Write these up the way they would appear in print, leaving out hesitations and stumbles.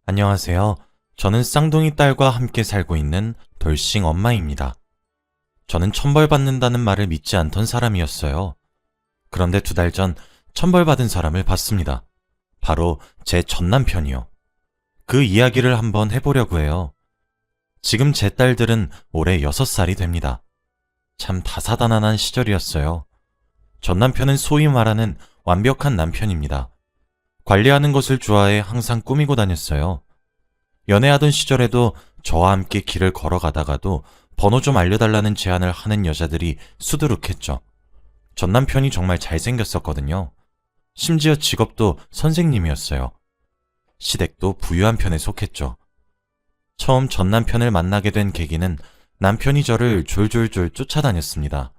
안녕하세요. 저는 쌍둥이 딸과 함께 살고 있는 돌싱 엄마입니다. 저는 천벌받는다는 말을 믿지 않던 사람이었어요. 그런데 2달 전 천벌받은 사람을 봤습니다. 바로 제 전남편이요. 그 이야기를 한번 해보려고 해요. 지금 제 딸들은 올해 6살이 됩니다. 참 다사다난한 시절이었어요. 전남편은 소위 말하는 완벽한 남편입니다. 관리하는 것을 좋아해 항상 꾸미고 다녔어요. 연애하던 시절에도 저와 함께 길을 걸어가다가도 번호 좀 알려달라는 제안을 하는 여자들이 수두룩했죠. 전 남편이 정말 잘생겼었거든요. 심지어 직업도 선생님이었어요. 시댁도 부유한 편에 속했죠. 처음 전 남편을 만나게 된 계기는 남편이 저를 졸졸졸 쫓아다녔습니다.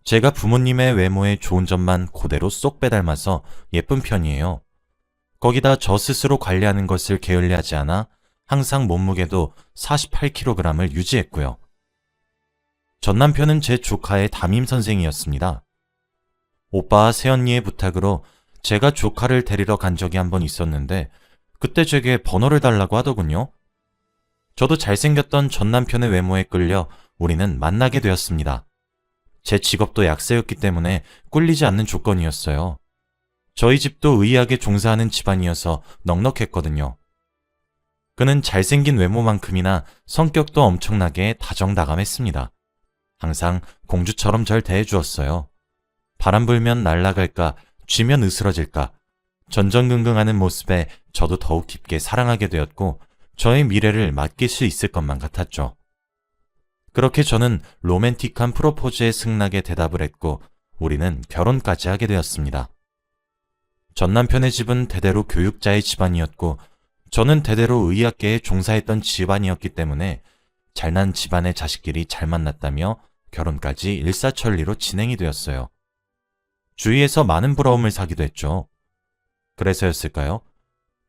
제가 부모님의 외모에 좋은 점만 그대로 쏙 빼닮아서 예쁜 편이에요. 거기다 저 스스로 관리하는 것을 게을리하지 않아 항상 몸무게도 48kg을 유지했고요. 전 남편은 제 조카의 담임 선생이었습니다. 오빠와 새언니의 부탁으로 제가 조카를 데리러 간 적이 한 번 있었는데 그때 제게 번호를 달라고 하더군요. 저도 잘생겼던 전 남편의 외모에 끌려 우리는 만나게 되었습니다. 제 직업도 약사였기 때문에 꿀리지 않는 조건이었어요. 저희 집도 의학에 종사하는 집안이어서 넉넉했거든요. 그는 잘생긴 외모만큼이나 성격도 엄청나게 다정다감했습니다. 항상 공주처럼 절 대해주었어요. 바람 불면 날아갈까, 쥐면 으스러질까, 전전긍긍하는 모습에 저도 더욱 깊게 사랑하게 되었고 저의 미래를 맡길 수 있을 것만 같았죠. 그렇게 저는 로맨틱한 프로포즈에 승낙에 대답을 했고 우리는 결혼까지 하게 되었습니다. 전 남편의 집은 대대로 교육자의 집안이었고 저는 대대로 의학계에 종사했던 집안이었기 때문에 잘난 집안의 자식끼리 잘 만났다며 결혼까지 일사천리로 진행이 되었어요. 주위에서 많은 부러움을 사기도 했죠. 그래서였을까요?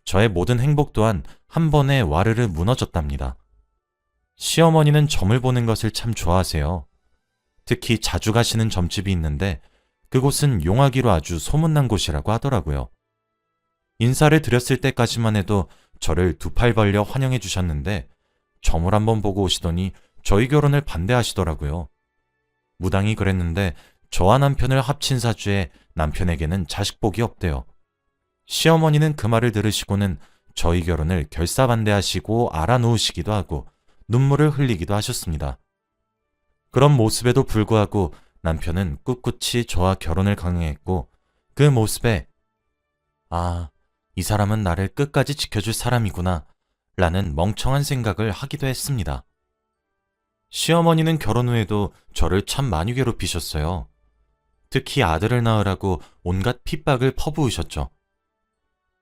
저의 모든 행복 또한 한 번에 와르르 무너졌답니다. 시어머니는 점을 보는 것을 참 좋아하세요. 특히 자주 가시는 점집이 있는데 그곳은 용하기로 아주 소문난 곳이라고 하더라고요. 인사를 드렸을 때까지만 해도 저를 2팔 벌려 환영해 주셨는데 점을 한번 보고 오시더니 저희 결혼을 반대하시더라고요. 무당이 그랬는데 저와 남편을 합친 사주에 남편에게는 자식복이 없대요. 시어머니는 그 말을 들으시고는 저희 결혼을 결사반대하시고 알아놓으시기도 하고 눈물을 흘리기도 하셨습니다. 그런 모습에도 불구하고 남편은 꿋꿋이 저와 결혼을 강행했고 그 모습에 이 사람은 나를 끝까지 지켜줄 사람이구나 라는 멍청한 생각을 하기도 했습니다. 시어머니는 결혼 후에도 저를 참 많이 괴롭히셨어요. 특히 아들을 낳으라고 온갖 핍박을 퍼부으셨죠.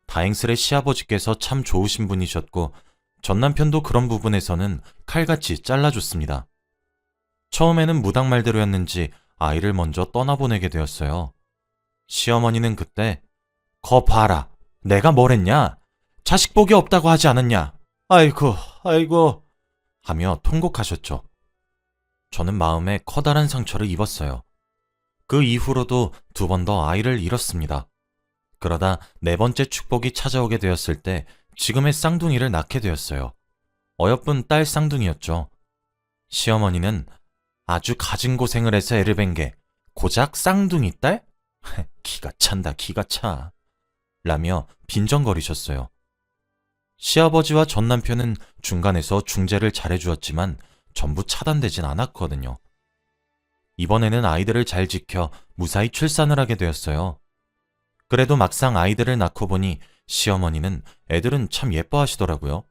다행스레 시아버지께서 참 좋으신 분이셨고 전 남편도 그런 부분에서는 칼같이 잘라줬습니다. 처음에는 무당말대로였는지 아이를 먼저 떠나보내게 되었어요. 시어머니는 그때 거 봐라, 내가 뭘 했냐? 자식복이 없다고 하지 않았냐? 아이고 하며 통곡하셨죠. 저는 마음에 커다란 상처를 입었어요. 그 이후로도 2번 더 아이를 잃었습니다. 그러다 4번째 축복이 찾아오게 되었을 때 지금의 쌍둥이를 낳게 되었어요. 어여쁜 딸 쌍둥이였죠. 시어머니는 아주 가진 고생을 해서 애를 뵌 게 고작 쌍둥이 딸? 기가 찬다, 기가 차. 라며 빈정거리셨어요. 시아버지와 전 남편은 중간에서 중재를 잘해주었지만 전부 차단되진 않았거든요. 이번에는 아이들을 잘 지켜 무사히 출산을 하게 되었어요. 그래도 막상 아이들을 낳고 보니 시어머니는 애들은 참 예뻐하시더라고요.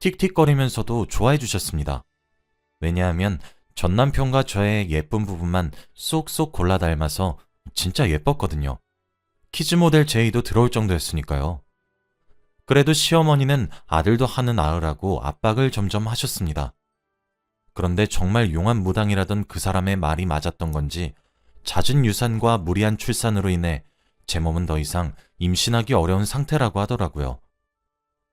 틱틱거리면서도 좋아해 주셨습니다. 왜냐하면 전 남편과 저의 예쁜 부분만 쏙쏙 골라 닮아서 진짜 예뻤거든요. 키즈 모델 제의도 들어올 정도였으니까요. 그래도 시어머니는 아들도 하나 낳으라고 압박을 점점 하셨습니다. 그런데 정말 용한 무당이라던 그 사람의 말이 맞았던 건지 잦은 유산과 무리한 출산으로 인해 제 몸은 더 이상 임신하기 어려운 상태라고 하더라고요.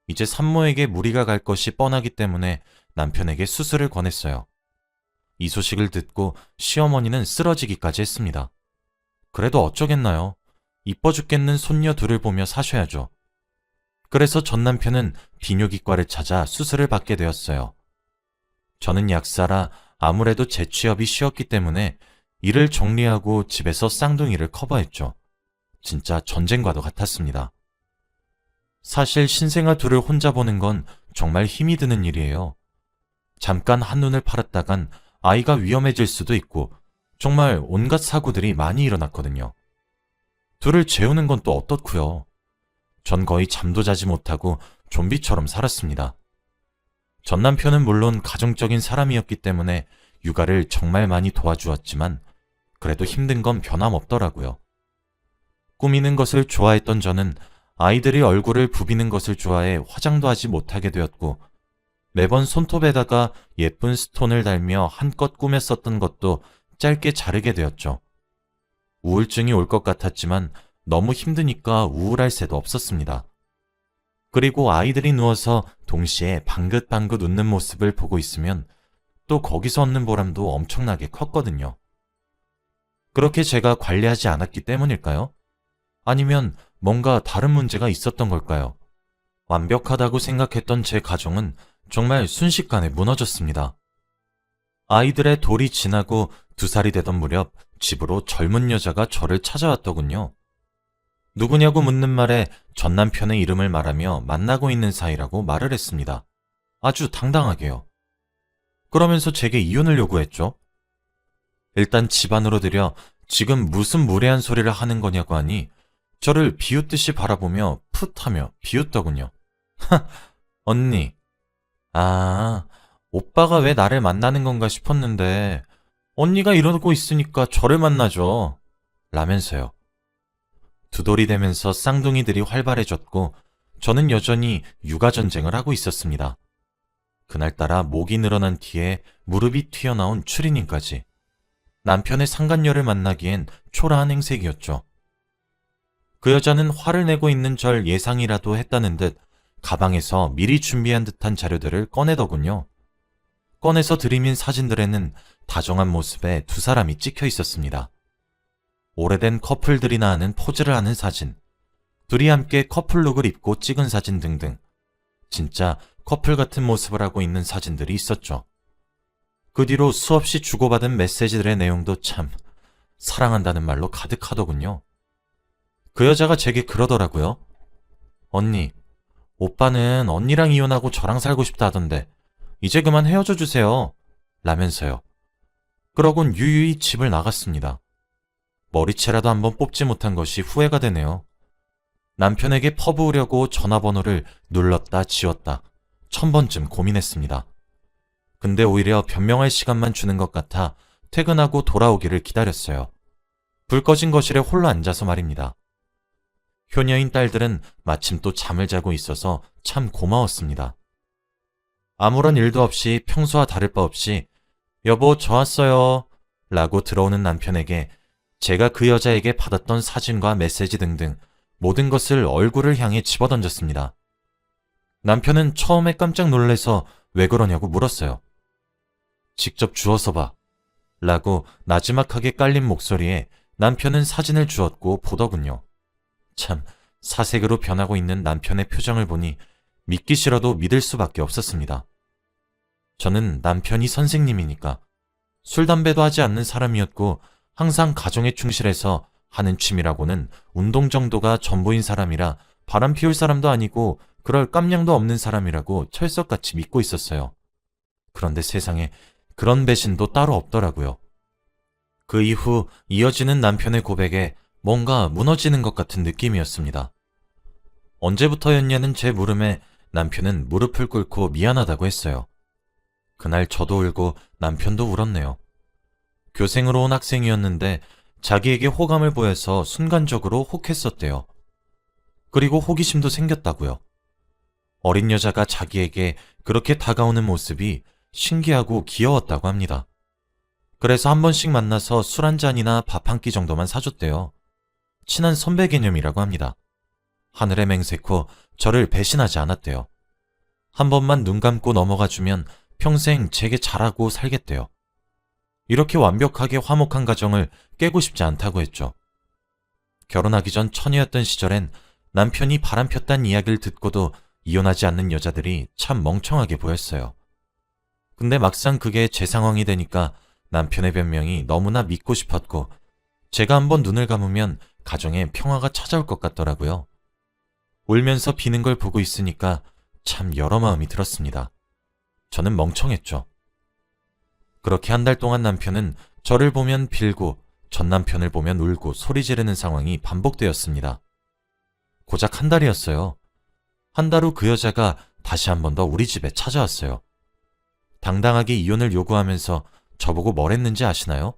이제 산모에게 무리가 갈 것이 뻔하기 때문에 남편에게 수술을 권했어요. 이 소식을 듣고 시어머니는 쓰러지기까지 했습니다. 그래도 어쩌겠나요? 이뻐 죽겠는 손녀 둘을 보며 사셔야죠. 그래서 전 남편은 비뇨기과를 찾아 수술을 받게 되었어요. 저는 약사라 아무래도 제 취업이 쉬웠기 때문에 일을 정리하고 집에서 쌍둥이를 커버했죠. 진짜 전쟁과도 같았습니다. 사실 신생아 둘을 혼자 보는 건 정말 힘이 드는 일이에요. 잠깐 한눈을 팔았다간 아이가 위험해질 수도 있고 정말 온갖 사고들이 많이 일어났거든요. 둘을 재우는 건 또 어떻고요? 전 거의 잠도 자지 못하고 좀비처럼 살았습니다. 전 남편은 물론 가정적인 사람이었기 때문에 육아를 정말 많이 도와주었지만 그래도 힘든 건 변함없더라고요. 꾸미는 것을 좋아했던 저는 아이들이 얼굴을 부비는 것을 좋아해 화장도 하지 못하게 되었고 매번 손톱에다가 예쁜 스톤을 달며 한껏 꾸몄었던 것도 짧게 자르게 되었죠. 우울증이 올 것 같았지만 너무 힘드니까 우울할 새도 없었습니다. 그리고 아이들이 누워서 동시에 방긋방긋 웃는 모습을 보고 있으면 또 거기서 얻는 보람도 엄청나게 컸거든요. 그렇게 제가 관리하지 않았기 때문일까요? 아니면 뭔가 다른 문제가 있었던 걸까요? 완벽하다고 생각했던 제 가정은 정말 순식간에 무너졌습니다. 아이들의 돌이 지나고 2살이 되던 무렵 집으로 젊은 여자가 저를 찾아왔더군요. 누구냐고 묻는 말에 전 남편의 이름을 말하며 만나고 있는 사이라고 말을 했습니다. 아주 당당하게요. 그러면서 제게 이혼을 요구했죠. 일단 집 안으로 들여 지금 무슨 무례한 소리를 하는 거냐고 하니 저를 비웃듯이 바라보며 풋하며 비웃더군요. 언니, 오빠가 왜 나를 만나는 건가 싶었는데 언니가 이러고 있으니까 저를 만나죠. 라면서요. 두돌이 되면서 쌍둥이들이 활발해졌고 저는 여전히 육아전쟁을 하고 있었습니다. 그날따라 목이 늘어난 뒤에 무릎이 튀어나온 추리닝까지. 남편의 상간녀를 만나기엔 초라한 행색이었죠. 그 여자는 화를 내고 있는 절 예상이라도 했다는 듯 가방에서 미리 준비한 듯한 자료들을 꺼내더군요. 꺼내서 들이민 사진들에는 다정한 모습에 2사람이 찍혀 있었습니다. 오래된 커플들이나 하는 포즈를 하는 사진, 둘이 함께 커플룩을 입고 찍은 사진 등등 진짜 커플 같은 모습을 하고 있는 사진들이 있었죠. 그 뒤로 수없이 주고받은 메시지들의 내용도 참 사랑한다는 말로 가득하더군요. 그 여자가 제게 그러더라고요. 언니, 오빠는 언니랑 이혼하고 저랑 살고 싶다 하던데 이제 그만 헤어져 주세요. 라면서요. 그러곤 유유히 집을 나갔습니다. 머리채라도 한번 뽑지 못한 것이 후회가 되네요. 남편에게 퍼부으려고 전화번호를 눌렀다 지웠다 1000번쯤 고민했습니다. 근데 오히려 변명할 시간만 주는 것 같아 퇴근하고 돌아오기를 기다렸어요. 불 꺼진 거실에 홀로 앉아서 말입니다. 효녀인 딸들은 마침 또 잠을 자고 있어서 참 고마웠습니다. 아무런 일도 없이 평소와 다를 바 없이 여보 저 왔어요 라고 들어오는 남편에게 제가 그 여자에게 받았던 사진과 메시지 등등 모든 것을 얼굴을 향해 집어던졌습니다. 남편은 처음에 깜짝 놀라서 왜 그러냐고 물었어요. 직접 주워서 봐 라고 나지막하게 깔린 목소리에 남편은 사진을 주었고 보더군요. 참 사색으로 변하고 있는 남편의 표정을 보니 믿기 싫어도 믿을 수밖에 없었습니다. 저는 남편이 선생님이니까 술, 담배도 하지 않는 사람이었고 항상 가정에 충실해서 하는 취미라고는 운동 정도가 전부인 사람이라 바람 피울 사람도 아니고 그럴 깜냥도 없는 사람이라고 철석같이 믿고 있었어요. 그런데 세상에 그런 배신도 따로 없더라고요. 그 이후 이어지는 남편의 고백에 뭔가 무너지는 것 같은 느낌이었습니다. 언제부터였냐는 제 물음에 남편은 무릎을 꿇고 미안하다고 했어요. 그날 저도 울고 남편도 울었네요. 교생으로 온 학생이었는데 자기에게 호감을 보여서 순간적으로 혹했었대요. 그리고 호기심도 생겼다고요. 어린 여자가 자기에게 그렇게 다가오는 모습이 신기하고 귀여웠다고 합니다. 그래서 한 번씩 만나서 술 한 잔이나 밥 한 끼 정도만 사줬대요. 친한 선배 개념이라고 합니다. 하늘의 맹세코 저를 배신하지 않았대요. 한 번만 눈 감고 넘어가주면 평생 제게 잘하고 살겠대요. 이렇게 완벽하게 화목한 가정을 깨고 싶지 않다고 했죠. 결혼하기 전 처녀였던 시절엔 남편이 바람폈단 이야기를 듣고도 이혼하지 않는 여자들이 참 멍청하게 보였어요. 근데 막상 그게 제 상황이 되니까 남편의 변명이 너무나 믿고 싶었고 제가 한번 눈을 감으면 가정에 평화가 찾아올 것 같더라고요. 울면서 비는 걸 보고 있으니까 참 여러 마음이 들었습니다. 저는 멍청했죠. 그렇게 한 달 동안 남편은 저를 보면 빌고 전 남편을 보면 울고 소리 지르는 상황이 반복되었습니다. 고작 한 달이었어요. 한 달 후 그 여자가 다시 한 번 더 우리 집에 찾아왔어요. 당당하게 이혼을 요구하면서 저보고 뭘 했는지 아시나요?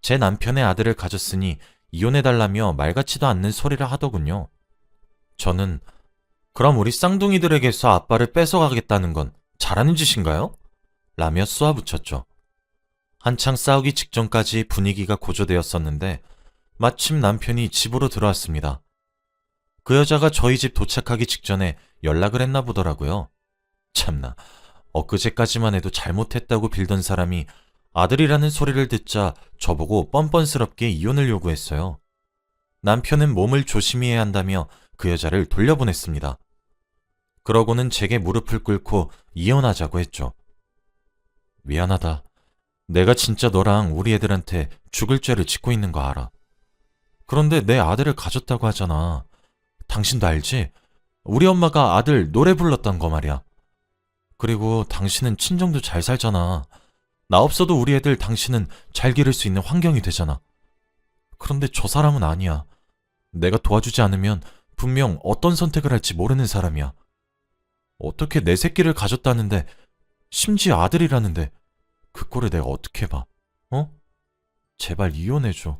제 남편의 아들을 가졌으니 이혼해달라며 말 같지도 않는 소리를 하더군요. 저는 그럼 우리 쌍둥이들에게서 아빠를 뺏어가겠다는 건 잘하는 짓인가요? 라며 쏘아붙였죠. 한창 싸우기 직전까지 분위기가 고조되었었는데 마침 남편이 집으로 들어왔습니다. 그 여자가 저희 집 도착하기 직전에 연락을 했나 보더라고요. 참나, 엊그제까지만 해도 잘못했다고 빌던 사람이 아들이라는 소리를 듣자 저보고 뻔뻔스럽게 이혼을 요구했어요. 남편은 몸을 조심히 해야 한다며 그 여자를 돌려보냈습니다. 그러고는 제게 무릎을 꿇고 이혼하자고 했죠. 미안하다. 내가 진짜 너랑 우리 애들한테 죽을 죄를 짓고 있는 거 알아. 그런데 내 아들을 가졌다고 하잖아. 당신도 알지? 우리 엄마가 아들 노래 불렀던 거 말이야. 그리고 당신은 친정도 잘 살잖아. 나 없어도 우리 애들 당신은 잘 기를 수 있는 환경이 되잖아. 그런데 저 사람은 아니야. 내가 도와주지 않으면 분명 어떤 선택을 할지 모르는 사람이야. 어떻게 내 새끼를 가졌다는데, 심지어 아들이라는데 그 꼴을 내가 어떻게 봐? 어? 제발 이혼해줘.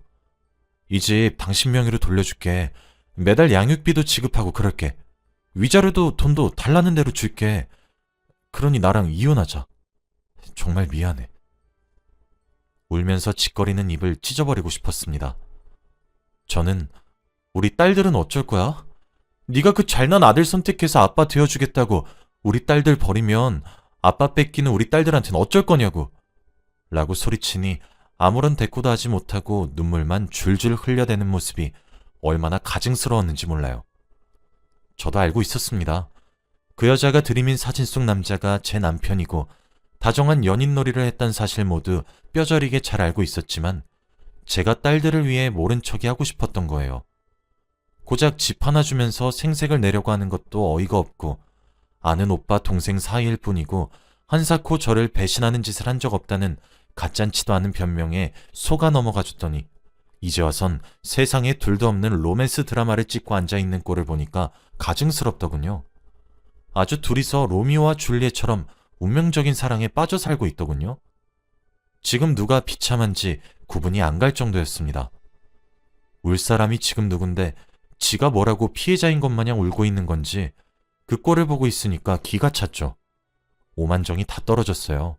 이 집 당신 명의로 돌려줄게. 매달 양육비도 지급하고 그럴게. 위자료도 돈도 달라는 대로 줄게. 그러니 나랑 이혼하자. 정말 미안해. 울면서 짓거리는 입을 찢어버리고 싶었습니다. 저는 우리 딸들은 어쩔 거야? 네가 그 잘난 아들 선택해서 아빠 되어주겠다고 우리 딸들 버리면 아빠 뺏기는 우리 딸들한테는 어쩔 거냐고 라고 소리치니 아무런 대꾸도 하지 못하고 눈물만 줄줄 흘려대는 모습이 얼마나 가증스러웠는지 몰라요. 저도 알고 있었습니다. 그 여자가 들이민 사진 속 남자가 제 남편이고 다정한 연인놀이를 했단 사실 모두 뼈저리게 잘 알고 있었지만 제가 딸들을 위해 모른 척이 하고 싶었던 거예요. 고작 집 하나 주면서 생색을 내려고 하는 것도 어이가 없고 아는 오빠 동생 사이일 뿐이고 한사코 저를 배신하는 짓을 한 적 없다는 가짠치도 않은 변명에 속아 넘어가줬더니 이제 와선 세상에 둘도 없는 로맨스 드라마를 찍고 앉아있는 꼴을 보니까 가증스럽더군요. 아주 둘이서 로미오와 줄리엣처럼 운명적인 사랑에 빠져 살고 있더군요. 지금 누가 비참한지 구분이 안 갈 정도였습니다. 울 사람이 지금 누군데 지가 뭐라고 피해자인 것 마냥 울고 있는 건지 그 꼴을 보고 있으니까 기가 찼죠. 오만정이 다 떨어졌어요.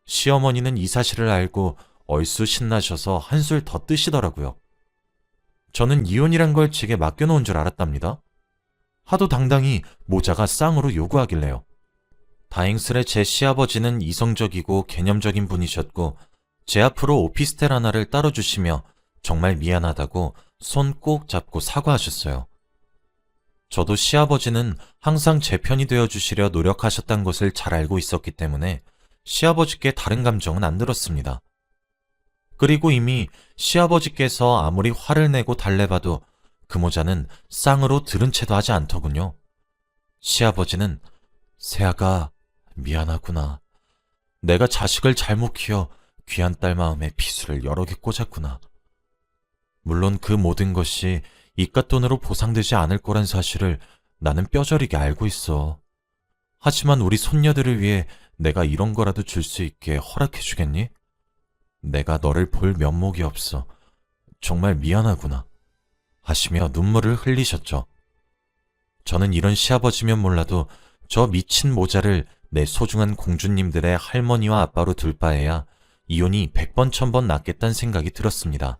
시어머니는 이 사실을 알고 얼쑤 신나셔서 한술 더 뜨시더라고요. 저는 이혼이란 걸 제게 맡겨놓은 줄 알았답니다. 하도 당당히 모자가 쌍으로 요구하길래요. 다행스레 제 시아버지는 이성적이고 개념적인 분이셨고 제 앞으로 오피스텔 하나를 따로 주시며 정말 미안하다고 손 꼭 잡고 사과하셨어요. 저도 시아버지는 항상 제 편이 되어주시려 노력하셨던 것을 잘 알고 있었기 때문에 시아버지께 다른 감정은 안 들었습니다. 그리고 이미 시아버지께서 아무리 화를 내고 달래봐도 그 모자는 쌍으로 들은 채도 하지 않더군요. 시아버지는 세아가 미안하구나. 내가 자식을 잘못 키워 귀한 딸 마음에 비수를 여러 개 꽂았구나. 물론 그 모든 것이 이깟돈으로 보상되지 않을 거란 사실을 나는 뼈저리게 알고 있어. 하지만 우리 손녀들을 위해 내가 이런 거라도 줄 수 있게 허락해 주겠니? 내가 너를 볼 면목이 없어. 정말 미안하구나. 하시며 눈물을 흘리셨죠. 저는 이런 시아버지면 몰라도 저 미친 모자를 내 소중한 공주님들의 할머니와 아빠로 둘 바에야 이혼이 100번 1000번 낫겠다는 생각이 들었습니다.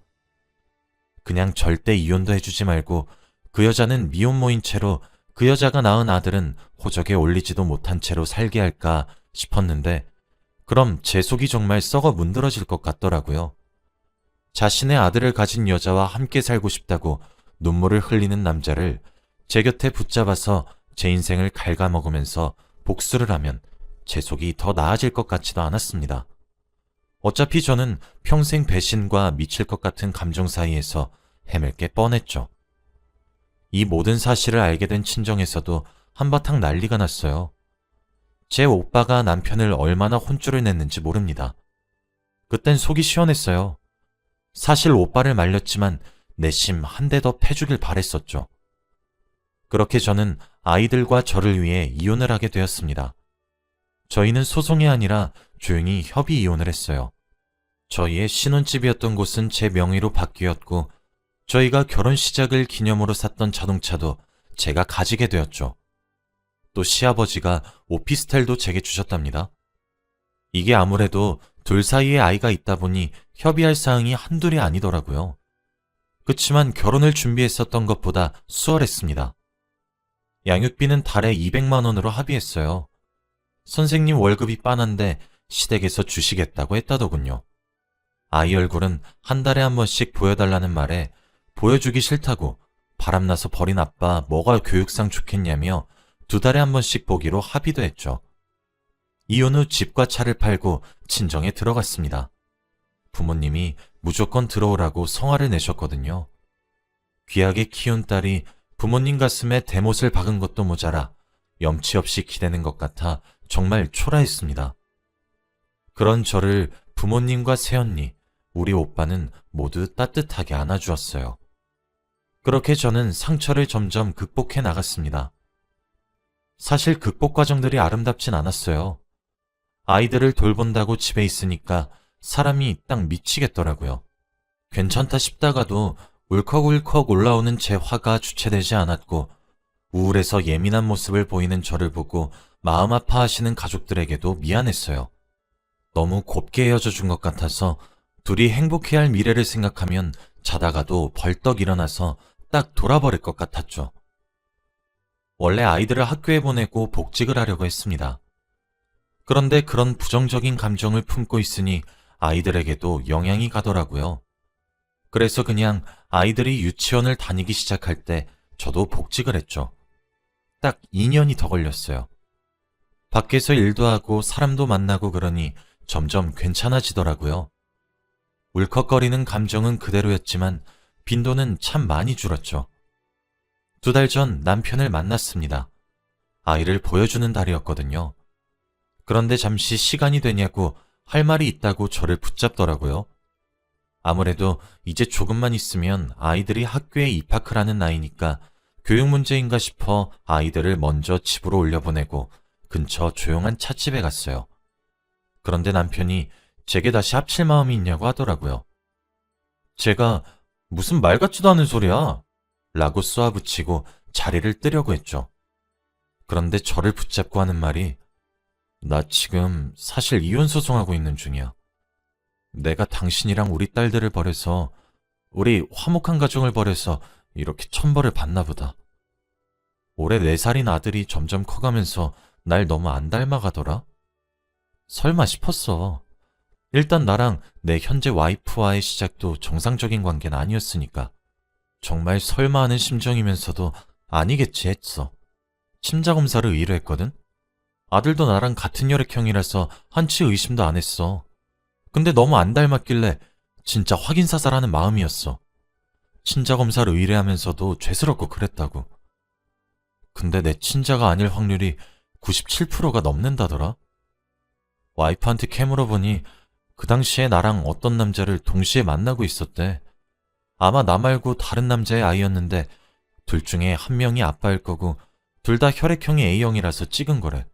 그냥 절대 이혼도 해주지 말고 그 여자는 미혼모인 채로 그 여자가 낳은 아들은 호적에 올리지도 못한 채로 살게 할까 싶었는데 그럼 제 속이 정말 썩어 문드러질 것 같더라고요. 자신의 아들을 가진 여자와 함께 살고 싶다고 눈물을 흘리는 남자를 제 곁에 붙잡아서 제 인생을 갉아먹으면서 복수를 하면 제 속이 더 나아질 것 같지도 않았습니다. 어차피 저는 평생 배신과 미칠 것 같은 감정 사이에서 헤맬 게 뻔했죠. 이 모든 사실을 알게 된 친정에서도 한바탕 난리가 났어요. 제 오빠가 남편을 얼마나 혼쭐을 냈는지 모릅니다. 그땐 속이 시원했어요. 사실 오빠를 말렸지만 내심 한 대 더 패주길 바랬었죠. 그렇게 저는 아이들과 저를 위해 이혼을 하게 되었습니다. 저희는 소송이 아니라 조용히 협의 이혼을 했어요. 저희의 신혼집이었던 곳은 제 명의로 바뀌었고 저희가 결혼 시작을 기념으로 샀던 자동차도 제가 가지게 되었죠. 또 시아버지가 오피스텔도 제게 주셨답니다. 이게 아무래도 둘 사이에 아이가 있다 보니 협의할 사항이 한둘이 아니더라고요. 그치만 결혼을 준비했었던 것보다 수월했습니다. 양육비는 달에 200만 원으로 합의했어요. 선생님 월급이 빤한데 시댁에서 주시겠다고 했다더군요. 아이 얼굴은 한 달에 한 번씩 보여달라는 말에 보여주기 싫다고 바람나서 버린 아빠 뭐가 교육상 좋겠냐며 2달에 한 번씩 보기로 합의도 했죠. 이혼 후 집과 차를 팔고 친정에 들어갔습니다. 부모님이 무조건 들어오라고 성화를 내셨거든요. 귀하게 키운 딸이 부모님 가슴에 대못을 박은 것도 모자라 염치 없이 기대는 것 같아 정말 초라했습니다. 그런 저를 부모님과 새언니, 우리 오빠는 모두 따뜻하게 안아주었어요. 그렇게 저는 상처를 점점 극복해 나갔습니다. 사실 극복 과정들이 아름답진 않았어요. 아이들을 돌본다고 집에 있으니까 사람이 딱 미치겠더라고요. 괜찮다 싶다가도 울컥울컥 올라오는 제 화가 주체되지 않았고 우울해서 예민한 모습을 보이는 저를 보고 마음 아파하시는 가족들에게도 미안했어요. 너무 곱게 헤어져 준 것 같아서 둘이 행복해야 할 미래를 생각하면 자다가도 벌떡 일어나서 딱 돌아버릴 것 같았죠. 원래 아이들을 학교에 보내고 복직을 하려고 했습니다. 그런데 그런 부정적인 감정을 품고 있으니 아이들에게도 영향이 가더라고요. 그래서 그냥 아이들이 유치원을 다니기 시작할 때 저도 복직을 했죠. 딱 2년이 더 걸렸어요. 밖에서 일도 하고 사람도 만나고 그러니 점점 괜찮아지더라고요. 울컥거리는 감정은 그대로였지만 빈도는 참 많이 줄었죠. 2달 전 남편을 만났습니다. 아이를 보여주는 달이었거든요. 그런데 잠시 시간이 되냐고 할 말이 있다고 저를 붙잡더라고요. 아무래도 이제 조금만 있으면 아이들이 학교에 입학을 하는 나이니까 교육 문제인가 싶어 아이들을 먼저 집으로 올려보내고 근처 조용한 찻집에 갔어요. 그런데 남편이 제게 다시 합칠 마음이 있냐고 하더라고요. 제가 무슨 말 같지도 않은 소리야 라고 쏘아붙이고 자리를 뜨려고 했죠. 그런데 저를 붙잡고 하는 말이 나 지금 사실 이혼 소송하고 있는 중이야. 내가 당신이랑 우리 딸들을 버려서 우리 화목한 가정을 버려서 이렇게 천벌을 받나 보다. 올해 4살인 아들이 점점 커가면서 날 너무 안 닮아가더라. 설마 싶었어. 일단 나랑 내 현재 와이프와의 시작도 정상적인 관계는 아니었으니까. 정말 설마 하는 심정이면서도 아니겠지 했어. 침자검사를 의뢰했거든. 아들도 나랑 같은 혈액형이라서 한치 의심도 안 했어. 근데 너무 안 닮았길래 진짜 확인사살하는 마음이었어. 친자검사를 의뢰하면서도 죄스럽고 그랬다고. 근데 내 친자가 아닐 확률이 97%가 넘는다더라. 와이프한테 캐물어보니 그 당시에 나랑 어떤 남자를 동시에 만나고 있었대. 아마 나 말고 다른 남자의 아이였는데 둘 중에 한 명이 아빠일 거고 둘 다 혈액형이 A형이라서 찍은 거래.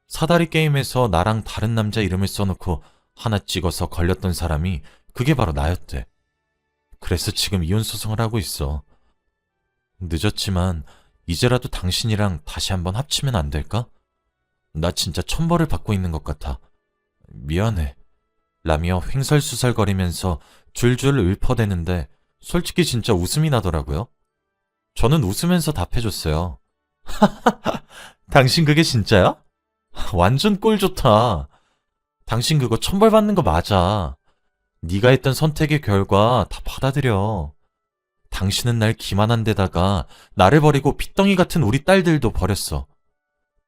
사다리 게임에서 나랑 다른 남자 이름을 써놓고 하나 찍어서 걸렸던 사람이 그게 바로 나였대. 그래서 지금 이혼 소송을 하고 있어. 늦었지만 이제라도 당신이랑 다시 한번 합치면 안 될까? 나 진짜 천벌을 받고 있는 것 같아. 미안해. 라며 횡설수설거리면서 줄줄 읊어대는데 솔직히 진짜 웃음이 나더라고요. 저는 웃으면서 답해줬어요. 당신 그게 진짜야? 완전 꼴 좋다. 당신 그거 천벌 받는 거 맞아. 네가 했던 선택의 결과 다 받아들여. 당신은 날 기만한 데다가 나를 버리고 핏덩이 같은 우리 딸들도 버렸어.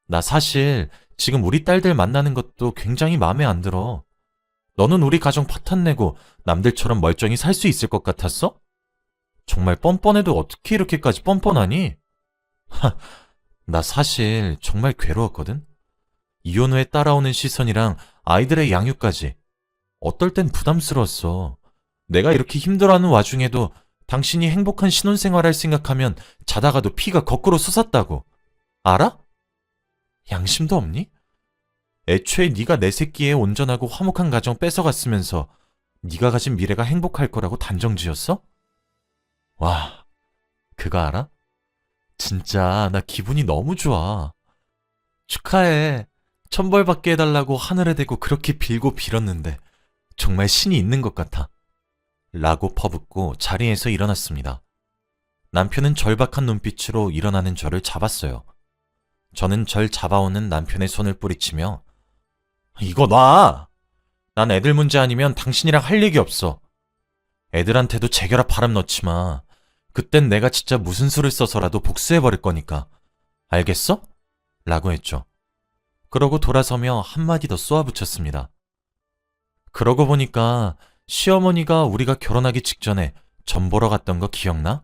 나 사실 지금 우리 딸들 만나는 것도 굉장히 마음에 안 들어. 너는 우리 가정 파탄내고 남들처럼 멀쩡히 살 수 있을 것 같았어? 정말 뻔뻔해도 어떻게 이렇게까지 뻔뻔하니? 하, 나 사실 정말 괴로웠거든? 이혼 후에 따라오는 시선이랑 아이들의 양육까지. 어떨 땐 부담스러웠어. 내가 이렇게 힘들어하는 와중에도 당신이 행복한 신혼생활을 생각하면 자다가도 피가 거꾸로 솟았다고. 알아? 양심도 없니? 애초에 네가 내 새끼의 온전하고 화목한 가정 뺏어갔으면서 네가 가진 미래가 행복할 거라고 단정지었어? 와, 그거 알아? 진짜 나 기분이 너무 좋아. 축하해. 천벌받게 해달라고 하늘에 대고 그렇게 빌고 빌었는데 정말 신이 있는 것 같아. 라고 퍼붓고 자리에서 일어났습니다. 남편은 절박한 눈빛으로 일어나는 저를 잡았어요. 저는 절 잡아오는 남편의 손을 뿌리치며 이거 놔! 난 애들 문제 아니면 당신이랑 할 얘기 없어. 애들한테도 재결합 바람 넣지 마. 그땐 내가 진짜 무슨 수를 써서라도 복수해버릴 거니까. 알겠어? 라고 했죠. 그러고 돌아서며 한마디 더 쏘아붙였습니다. 그러고 보니까 시어머니가 우리가 결혼하기 직전에 전 보러 갔던 거 기억나?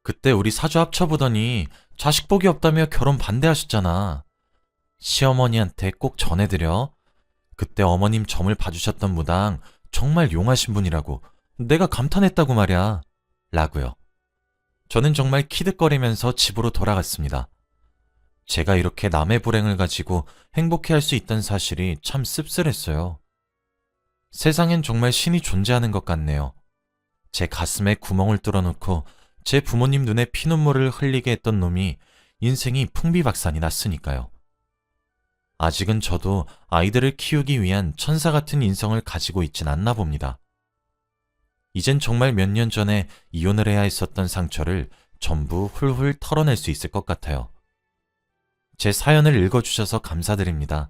그때 우리 사주 합쳐보더니 자식 복이 없다며 결혼 반대하셨잖아. 시어머니한테 꼭 전해드려. 그때 어머님 점을 봐주셨던 무당 정말 용하신 분이라고 내가 감탄했다고 말이야. 라고요. 저는 정말 키득거리면서 집으로 돌아갔습니다. 제가 이렇게 남의 불행을 가지고 행복해할 수 있다는 사실이 참 씁쓸했어요. 세상엔 정말 신이 존재하는 것 같네요. 제 가슴에 구멍을 뚫어놓고 제 부모님 눈에 피눈물을 흘리게 했던 놈이 인생이 풍비박산이 났으니까요. 아직은 저도 아이들을 키우기 위한 천사 같은 인성을 가지고 있진 않나 봅니다. 이젠 정말 몇 년 전에 이혼을 해야 했었던 상처를 전부 훌훌 털어낼 수 있을 것 같아요. 제 사연을 읽어주셔서 감사드립니다.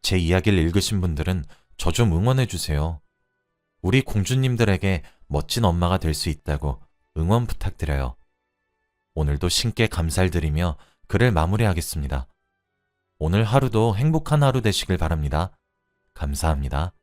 제 이야기를 읽으신 분들은 저 좀 응원해주세요. 우리 공주님들에게 멋진 엄마가 될 수 있다고 응원 부탁드려요. 오늘도 신께 감사를 드리며 글을 마무리하겠습니다. 오늘 하루도 행복한 하루 되시길 바랍니다. 감사합니다.